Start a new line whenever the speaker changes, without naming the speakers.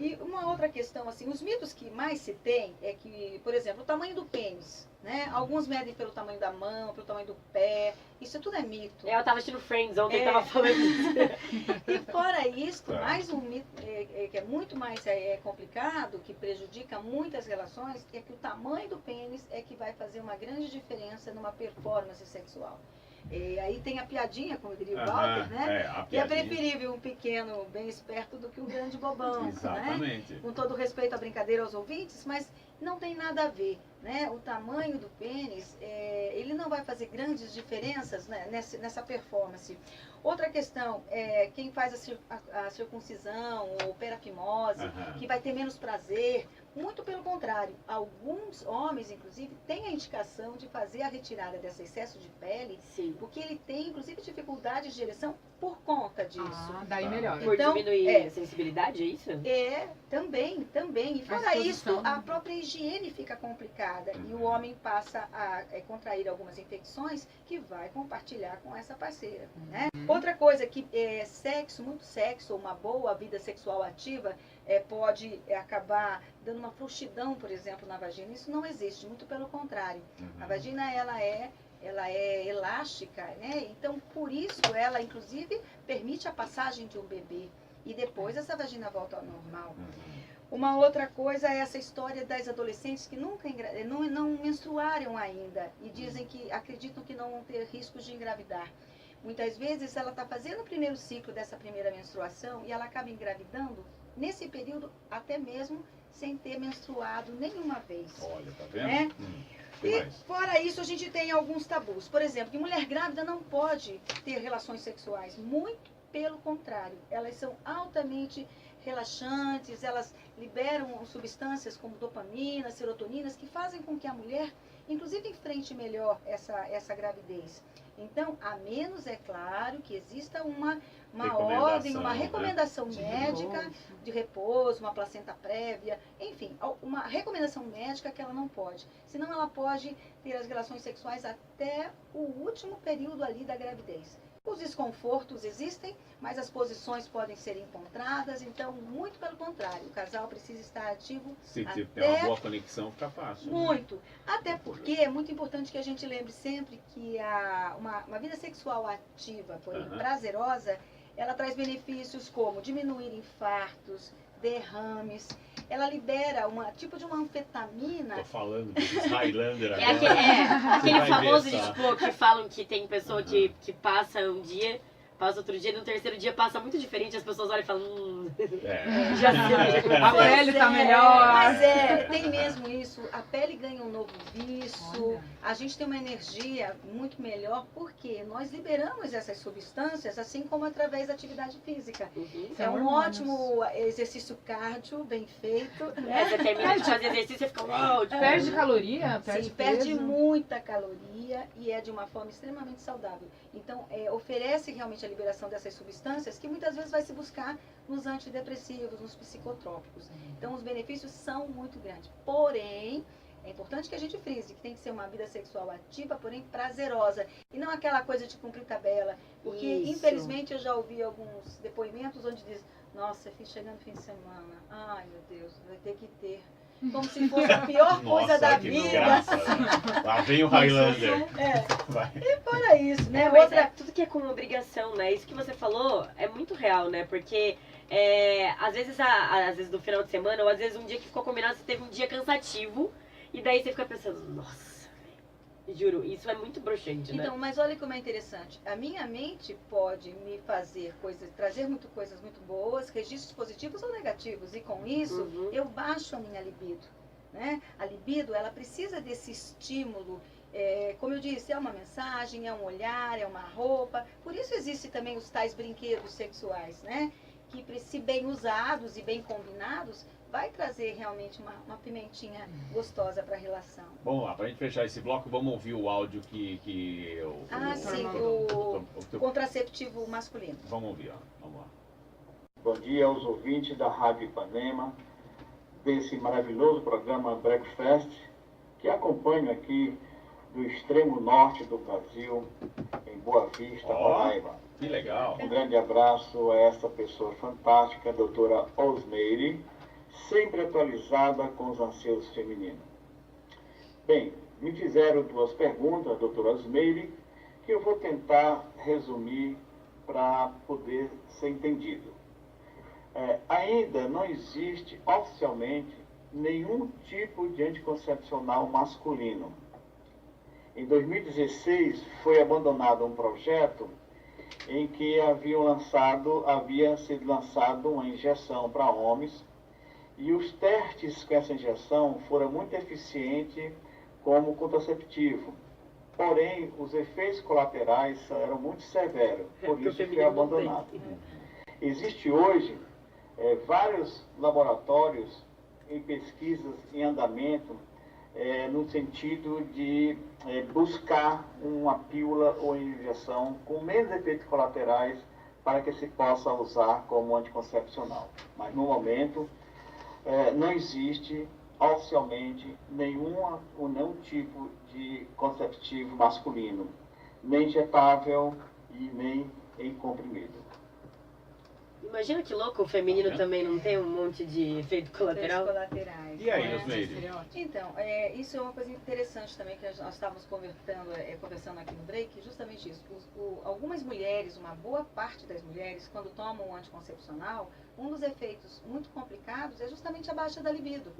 E uma outra questão, assim, os mitos que mais se tem é que, por exemplo, o tamanho do pênis, né? Alguns medem pelo tamanho da mão, pelo tamanho do pé, isso tudo é mito.
Eu tava assistindo Friends ontem, tava falando isso.
E fora isso, mais um mito que é muito mais complicado, que prejudica muitas relações, é que o tamanho do pênis é que vai fazer uma grande diferença numa performance sexual. E aí tem a piadinha, como diria o Walter, né? Que é preferível um pequeno bem esperto do que um grande bobão.
Exatamente.
Né? Com todo respeito à brincadeira aos ouvintes, mas não tem nada a ver. Né? O tamanho do pênis, ele não vai fazer grandes diferenças, né, nessa performance. Outra questão é quem faz a circuncisão ou perafimose, que vai ter menos prazer. Muito pelo contrário, alguns homens, inclusive, têm a indicação de fazer a retirada desse excesso de pele, porque ele tem, inclusive, dificuldade de ereção por conta disso.
Ah, daí melhor.
Por diminuir a sensibilidade, é isso?
Também. E fora isso, a própria higiene fica complicada e o homem passa a contrair algumas infecções que vai compartilhar com essa parceira, né? Outra coisa que muito sexo, uma boa vida sexual ativa, pode acabar dando uma frouxidão, por exemplo, na vagina. Isso não existe, muito pelo contrário. A vagina, ela é elástica, né? Então, por isso, ela, inclusive, permite a passagem de um bebê. E depois essa vagina volta ao normal. Uma outra coisa é essa história das adolescentes que nunca não menstruaram ainda e dizem que acreditam que não vão ter riscos de engravidar. Muitas vezes ela está fazendo o primeiro ciclo dessa primeira menstruação e ela acaba engravidando nesse período até mesmo sem ter menstruado nenhuma vez.
Olha, tá vendo?
Né? E fora isso a gente tem alguns tabus. Por exemplo, que mulher grávida não pode ter relações sexuais. Muito pelo contrário, elas são altamente relaxantes, elas liberam substâncias como dopamina, serotoninas, que fazem com que a mulher, inclusive, enfrente melhor essa gravidez. Então, a menos, é claro, que exista uma ordem, uma recomendação médica de repouso, uma placenta prévia, enfim, uma recomendação médica que ela não pode. Senão ela pode ter as relações sexuais até o último período ali da gravidez. Os desconfortos existem, mas as posições podem ser encontradas, então, muito pelo contrário, o casal precisa estar ativo.
Se tiver uma boa conexão, fica fácil.
Muito. Né? Até porque é muito importante que a gente lembre sempre que uma vida sexual ativa, porém prazerosa, ela traz benefícios como diminuir infartos, derrames, ela libera tipo de uma anfetamina.
Tô falando desses Highlander agora.
Aquele famoso tipo que falam que tem pessoa que passa um dia, passa outro dia, no terceiro dia passa muito diferente, as pessoas olham e falam, já sei.
A pele tá melhor.
Mas tem mesmo isso, a pele ganha um novo viço, a gente tem uma energia muito melhor, porque nós liberamos essas substâncias, assim como através da atividade física. É um ótimo exercício cardio, bem feito.
Você termina de fazer exercício e fica,
perde caloria,
perde muita caloria e é de uma forma extremamente saudável. Então, oferece realmente a liberação dessas substâncias que muitas vezes vai se buscar nos antidepressivos, nos psicotrópicos. Então, os benefícios são muito grandes. Porém, é importante que a gente frise que tem que ser uma vida sexual ativa, porém prazerosa. E não aquela coisa de cumprir tabela. Porque, infelizmente, eu já ouvi alguns depoimentos onde diz: nossa, chegando fim de semana, ai meu Deus, vai ter que ter. Como se fosse a pior coisa da vida.
Desgraça, né? Lá vem o Highlander.
E para isso, né?
Tudo que é com obrigação, né? Isso que você falou é muito real, né? Porque às vezes no final de semana, ou às vezes um dia que ficou combinado, você teve um dia cansativo, e daí você fica pensando, nossa, juro, isso é muito broxante, né?
Então, mas olha como é interessante. A minha mente pode me fazer trazer coisas muito boas, registros positivos ou negativos. E com isso, eu baixo a minha libido. Né? A libido, ela precisa desse estímulo. Como eu disse, é uma mensagem, é um olhar, é uma roupa. Por isso existem também os tais brinquedos sexuais, né? Que, se bem usados e bem combinados, vai trazer realmente uma pimentinha gostosa para a relação.
Vamos lá, para a gente fechar esse bloco, vamos ouvir o áudio
o contraceptivo masculino.
Vamos ouvir, ó. Vamos lá.
Bom dia aos ouvintes da Rádio Ipanema, desse maravilhoso programa Breakfast, que acompanho aqui do extremo norte do Brasil, em Boa Vista, Roraima.
Que legal.
Um grande abraço a essa pessoa fantástica, a doutora Osmeire, sempre atualizada com os anseios femininos. Bem, me fizeram duas perguntas, doutora Asmeire, que eu vou tentar resumir para poder ser entendido. Ainda não existe oficialmente nenhum tipo de anticoncepcional masculino. Em 2016 foi abandonado um projeto em que havia sido lançado uma injeção para homens, e os testes com essa injeção foram muito eficientes como contraceptivo. Porém, os efeitos colaterais eram muito severos, por isso foi abandonado. Existe hoje vários laboratórios em pesquisas em andamento, no sentido de buscar uma pílula ou injeção com menos efeitos colaterais para que se possa usar como anticoncepcional. Mas no momento não existe oficialmente nenhum tipo de contraceptivo masculino, nem injetável e nem em comprimido.
Imagina que louco, o feminino também não tem um monte de efeito colateral.
Colaterais.
E aí, Osmeire?
Então, isso é uma coisa interessante também que nós estávamos conversando aqui no break, justamente isso. Algumas mulheres, uma boa parte das mulheres, quando tomam um anticoncepcional, um dos efeitos muito complicados é justamente a baixa da libido.